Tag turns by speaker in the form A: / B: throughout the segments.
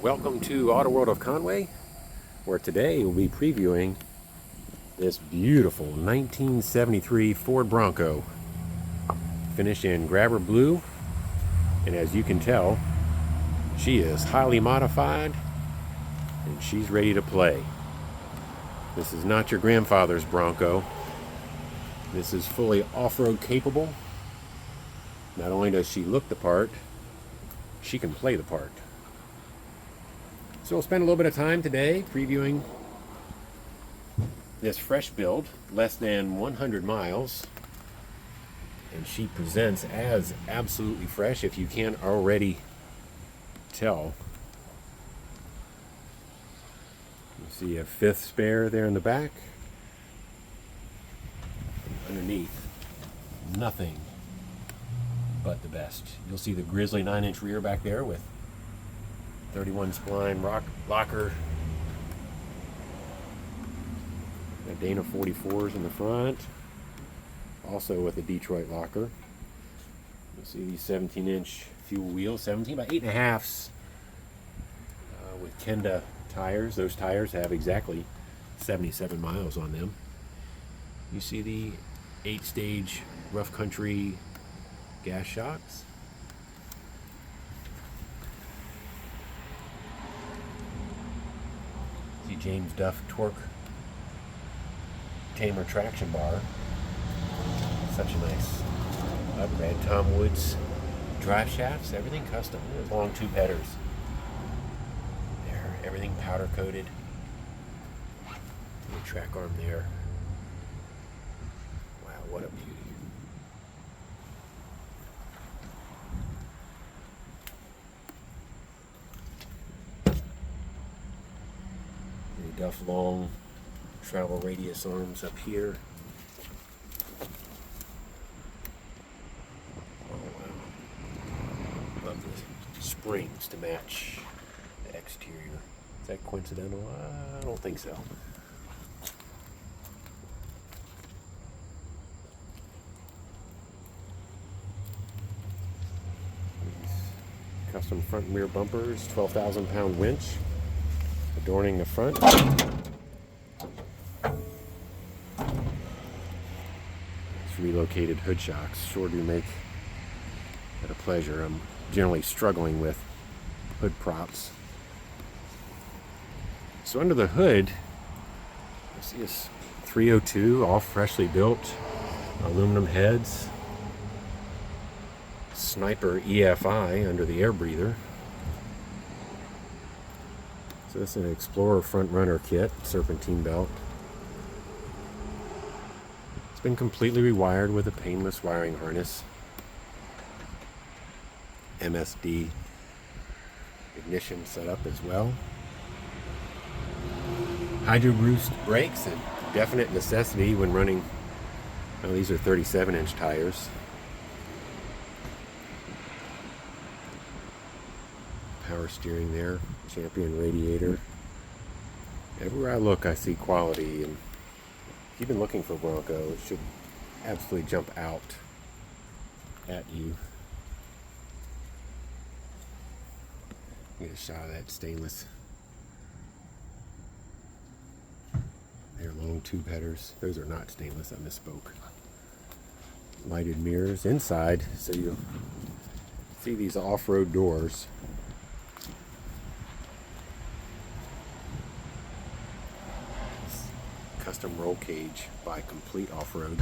A: Welcome to AutoWorld of Conway, where today we'll be previewing this beautiful 1973 Ford Bronco, finished in grabber blue, and as you can tell, she is highly modified and she's ready to play. This is not your grandfather's Bronco. This is fully off-road capable. Not only does she look the part, she can play the part. So we'll spend a little bit of time today previewing this fresh build, less than 100 miles. And she presents as absolutely fresh, if you can't already tell. You see a fifth spare there in the back. Underneath, nothing but the best. You'll see the Grizzly 9-inch rear back there with 31 spline locker. A Dana 44s in the front, also with a Detroit locker. You'll see these 17-inch fuel wheels, 17 by 8.5s, with Kenda tires. Those tires have exactly 77 miles on them. You see the 8-stage rough country gas shocks. See James Duff torque tamer traction bar. Such a nice upgrade. Tom Woods drive shafts, everything custom. There's long tube headers. There, everything powder coated. The track arm there. Wow, what a beauty. Duff long travel radius arms up here. Oh wow. Love the springs to match the exterior. Is that coincidental? I don't think so. These custom front and rear bumpers, 12,000-pound winch adorning the front. These relocated hood shocks sure do make it a pleasure. I'm generally struggling with hood props. So under the hood, you see this 302, all freshly built, aluminum heads, Sniper EFI under the air breather. So this is an Explorer front runner kit, serpentine belt. It's been completely rewired with a painless wiring harness. MSD ignition setup as well. Hydro boost brakes, a definite necessity when running. Well, these are 37-inch tires. Power steering there, Champion radiator. Everywhere I look, I see quality, and if you've been looking for Bronco, it should absolutely jump out at you. Get a shot of that stainless. They're long tube headers. Those are not stainless, I misspoke. Lighted mirrors inside, so you see these off-road doors. Custom roll cage by Complete Off-Road.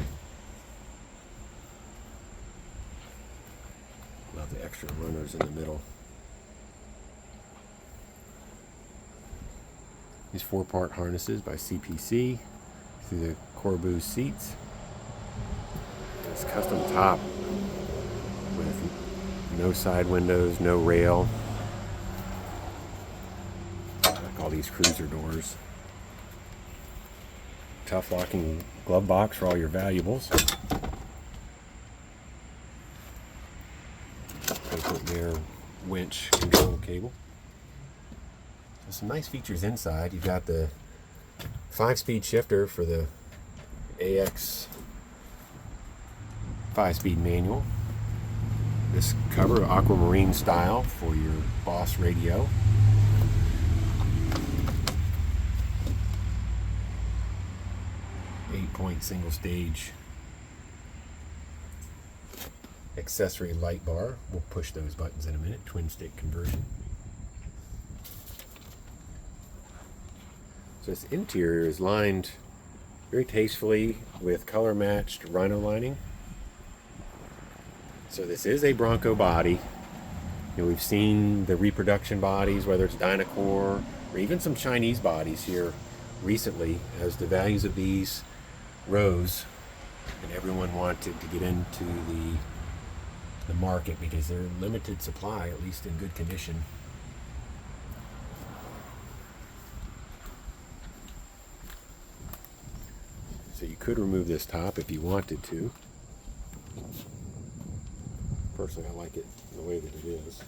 A: Love the extra runners in the middle. These 4-part harnesses by CPC. See the Corbu seats. This custom top with no side windows, no rail. I like all these cruiser doors. Tough locking glove box for all your valuables. There, winch control cable. There's some nice features inside. You've got the 5-speed shifter for the AX 5-speed manual. This cover, aquamarine style, for your Boss radio. 8-point single stage accessory light bar. We'll push those buttons in a minute. Twin stick conversion. So this interior is lined very tastefully with color matched rhino lining. So this is a Bronco body. You know, we've seen the reproduction bodies, whether it's Dynacore or even some Chinese bodies here recently, as the values of these rose and everyone wanted to get into the market because they're in limited supply, at least in good condition. So you could remove this top if you wanted to. Personally, I like it the way that it is.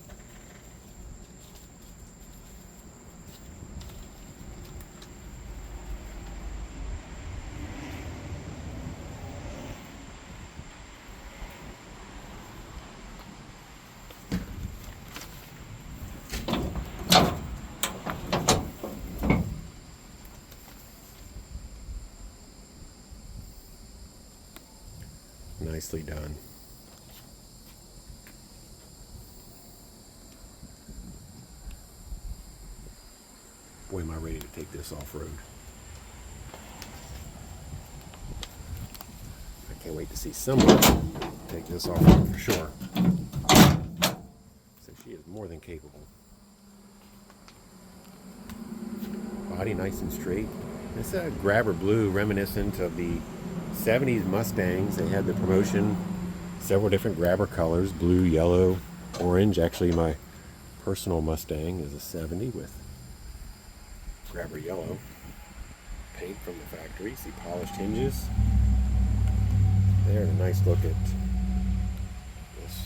A: Nicely done. Boy, am I ready to take this off-road. I can't wait to see someone take this off-road for sure. So she is more than capable. Body nice and straight. This is a grabber blue reminiscent of the 70s Mustangs. They had the promotion, several different grabber colors, blue, yellow, orange. Actually, my personal Mustang is a 70 with grabber yellow paint from the factory. See polished hinges there, and a nice look at this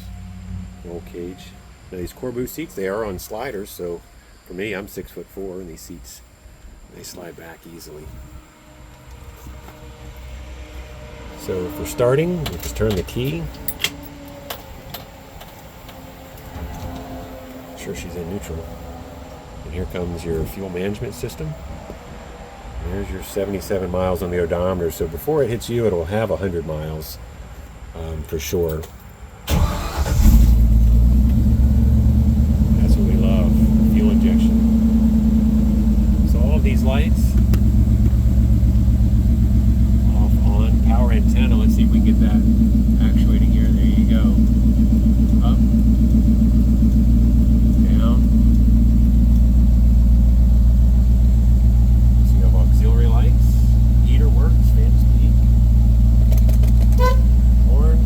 A: roll cage. Now these Corbeau seats, they are on sliders, so for me, I'm 6'4", and these seats, they slide back easily. So for starting, we just turn the key. Sure, she's in neutral. And here comes your fuel management system. There's your 77 miles on the odometer. So before it hits you, it'll have 100 miles for sure. That's what we love, fuel injection. So all of these lights, power antenna. Let's see if we can get that actuating here. There you go. Up, down. So you have auxiliary lights. Heater works, fan speed. Horn.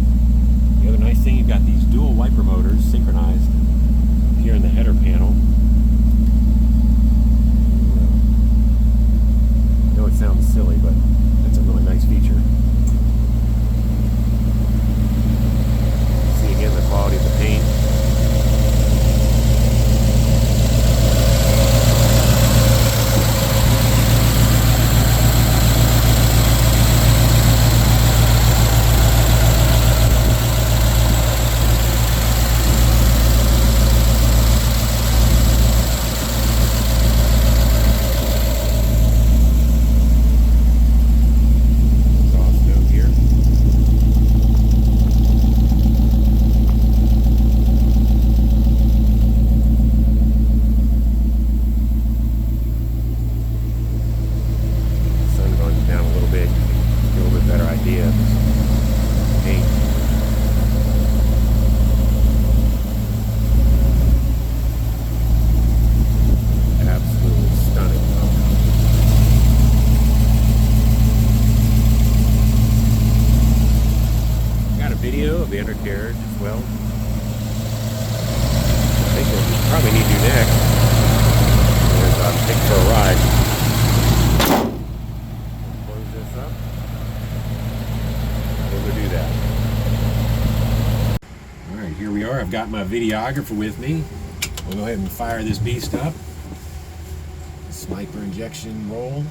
A: The other nice thing, you've got these dual wiper motors synchronized here in the header panel. I know it sounds silly, but that's a really nice feature. Again, the quality of the paint. Video of the undercarriage as well. I think we'll probably need you next. There's take for a ride. Close this up. We'll go do that. Alright, here we are. I've got my videographer with me. We'll go ahead and fire this beast up. Sniper injection roll.